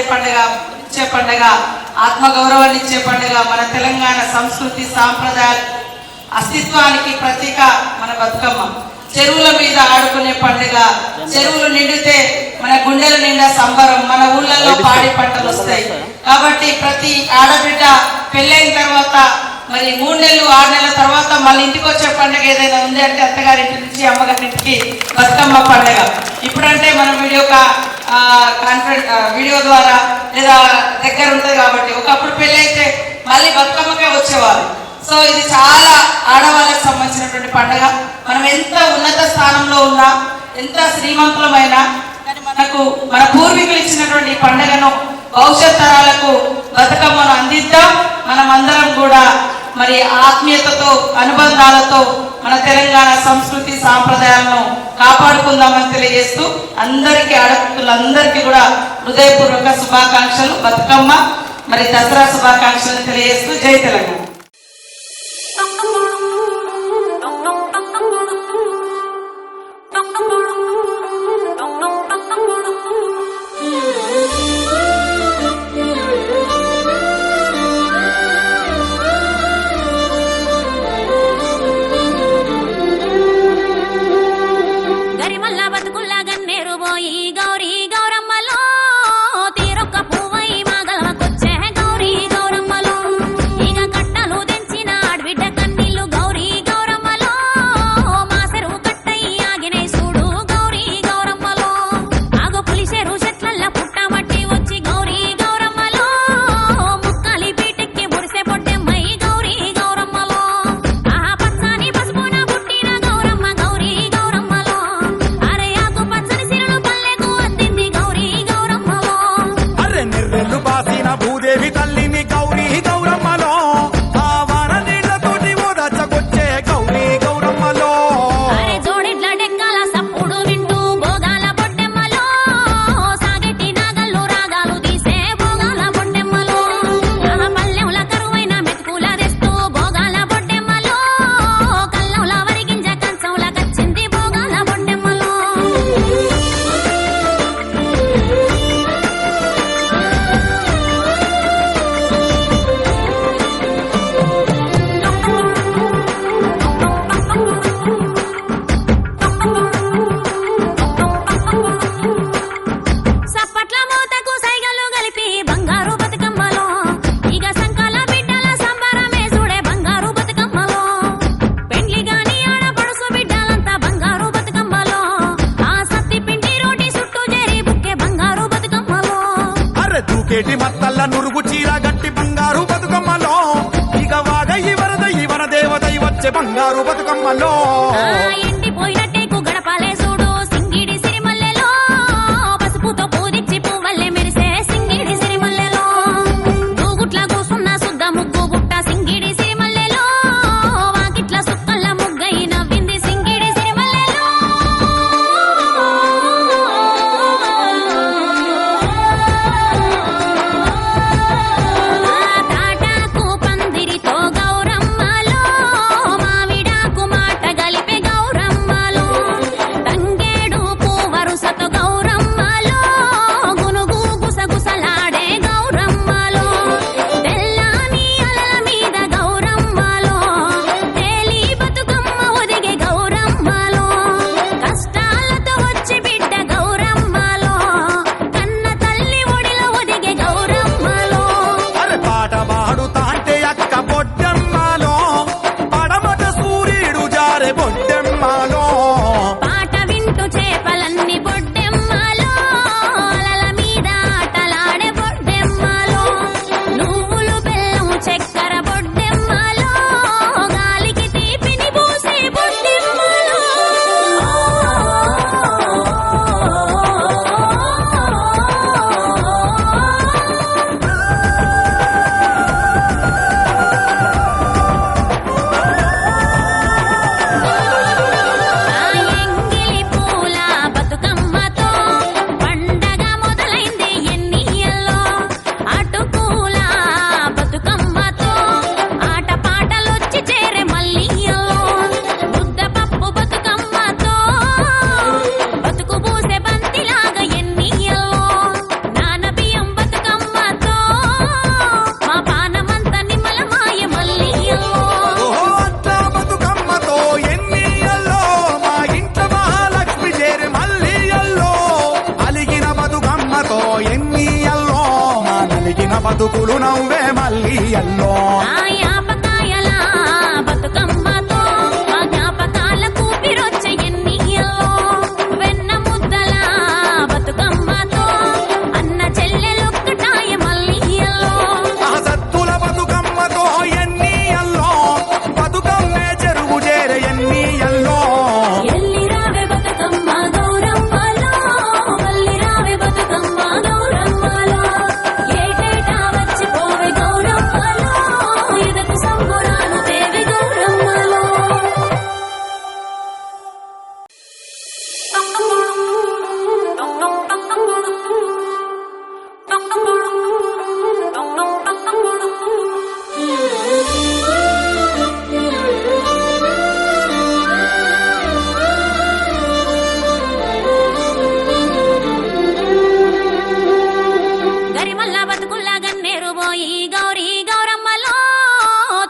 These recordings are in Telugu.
మనందరి పండుగ, ఇచ్చే పండుగ, ఆత్మగౌరవాన్ని ఇచ్చే పండుగ, మన తెలంగాణ సంస్కృతి సాంప్రదాయాలు అస్తిత్వానికి ప్రతీక మన బతుకమ్మ. చెరువుల మీద ఆడుకునే పండుగ, చెరువులు నిండితే మన గుండెల నిండా సంబరం, మన ఊళ్ళల్లో పాడి పంటలు వస్తాయి. కాబట్టి ప్రతి ఆడబిడ్డ పెళ్ళైన తర్వాత మరి 3 నెలలు 6 నెలల తర్వాత మళ్ళీ ఇంటికి వచ్చే పండుగ ఏదైనా ఉంది అంటే అత్తగారింటి నుంచి అమ్మగారింటికి బతుకమ్మ పండుగ. ఇప్పుడంటే మనం వీడియో ద్వారా లేదా దగ్గర ఉంటుంది కాబట్టి, ఒకప్పుడు పెళ్ళి అయితే మళ్ళీ బతుకమ్మకే వచ్చేవారు. సో ఇది చాలా ఆడవాళ్ళకి సంబంధించినటువంటి పండుగ. మనం ఎంత ఉన్నత స్థానంలో ఉన్నా, ఎంత శ్రీమంతులమైనా కానీ మన పూర్వీకులు ఇచ్చినటువంటి పండుగను భవిష్యత్ తరాలకు బతుకమ్మను అందిద్దాం. మనమందరం కూడా మరి ఆత్మీయతతో, అనుబంధాలతో మన తెలంగాణ సంస్కృతి సాంప్రదాయాలను కాపాడుకుందామని తెలియజేస్తూ అందరికీ, ఆడపిల్లలందరికీ కూడా హృదయపూర్వక శుభాకాంక్షలు, బతుకమ్మ మరి దసరా శుభాకాంక్షలు తెలియజేస్తూ జై తెలంగాణ. మత్తల్ల నురుగు చీర గట్టి బంగారు బతుకమ్మలో, ఇక వాగయి వరదయి వన దేవతై వచ్చే బంగారు బతుకమ్మలో. గౌరమ్మలో మావిడాకు మాట గలిపే గౌరమ్మ నవ్వులు నవ్వే మళ్ళీ ఎల్లో ఆ యాపకాయల బతుకమ్మతో ఆ జ్ఞాపకాలకు పిరొచ్చే ఎన్నియల్లో వెన్న ముద్దల బతుకమ్మతో అన్న చెల్లెలొక్కటాయ మల్లియల్లో ఆ సత్తుల బతుకమ్మతో ఎన్ని ఎల్లో బతుకమ్మే చెరువు చేరే ఎన్ని ఎల్లో ఎల్లి రావే బతుకమ్మ గౌరమ్మలో మల్లి రావే బతుకమ్మ గౌరమ్మలో ఏటేటా వచ్చి పోవే గౌరమ్మలో ఎదకు సంబురాలు దేవి గౌరమ్మలో గరిమల్ల బతుకుల్లా గన్నేరు పోయి గౌరీ గౌరమ్మలో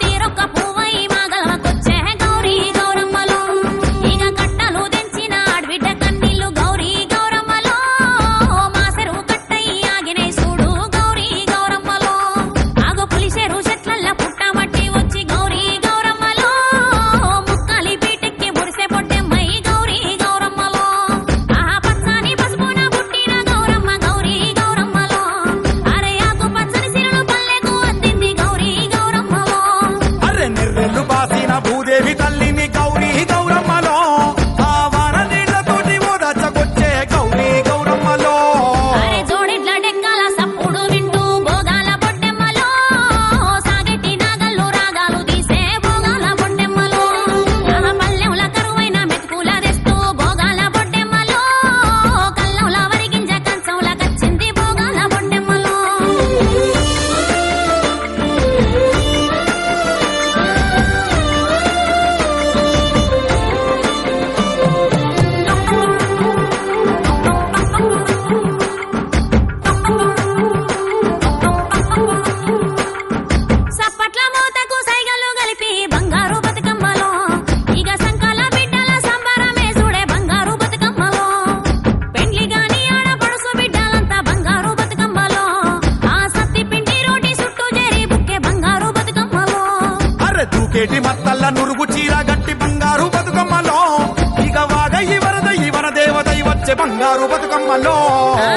తీరొక్క పువ్వై మాగలమకొచ్చే గౌరీ గౌరమ్మలో ఇక కట్టలు తెంచిన ఆడబిడ్డ కన్నీళ్లు గౌరీ గౌరమ్మలో మాసెరు కట్టై ఆగినై చూడు గౌరీ గౌరమ్మలో ఆగో పులిసెరు చెట్లల్ల పుట్టమట్టి వచ్చి గౌరీ గౌరమ్మలో ముక్కాలి పీటెక్కి మురిసే పొట్టెమ్మై గౌరీ గౌరమ్మలో ఆహా పచ్చని పసుపున పుట్టిన గౌరమ్మ గౌరీ గౌరమ్మలో అరే ఆకు పచ్చని సిరులు పల్లెకు అందింది గౌరీ గౌరమ్మలో అరె నిర్రెల్లు బాసిన భూదేవి తల్లిని గౌరీ గౌరమ్మలో ఆ వాన నీళ్లతోటి ఓదచ్చకొచ్చే గౌరీ గౌరమ్మలో అరే జోడిడ్ల డెక్కల సప్పుడు వింటూ భోగాల పొట్టెమ్మలో సాగెట్టి నాగళ్ళు రాగాలు తీసే భోగాల పొట్టెమ్మలో ఆహా పల్లెంల కరువైన మెతుకుల తెస్తూ భోగాల పొట్టెమ్మలో కల్లంల వరిగింజ కంచంల కచ్చింది భోగాల పొట్టెమ్మలో సప్పట్ల మోతకు సైగలు కలిపి బంగారు బతుకమ్మలో ఇక సంకల బిడ్డల సంబరమే చూడే బంగారు బతుకమ్మలో పెండ్లి గాని ఆడపడుసు బిడ్డలంతా బంగారు బతుకమ్మలో ఆ సత్తి పిండి రోటి చుట్టూ చేరి బుక్కే బంగారు బతుకమ్మలో అరె దూకేటి మత్తల్ల నురుగు చీర గట్టి బంగారు బతుకమ్మలో ఇక వాగ ఈ వరద దేవతై వచ్చే బంగారు బతుకమ్మలో ఆ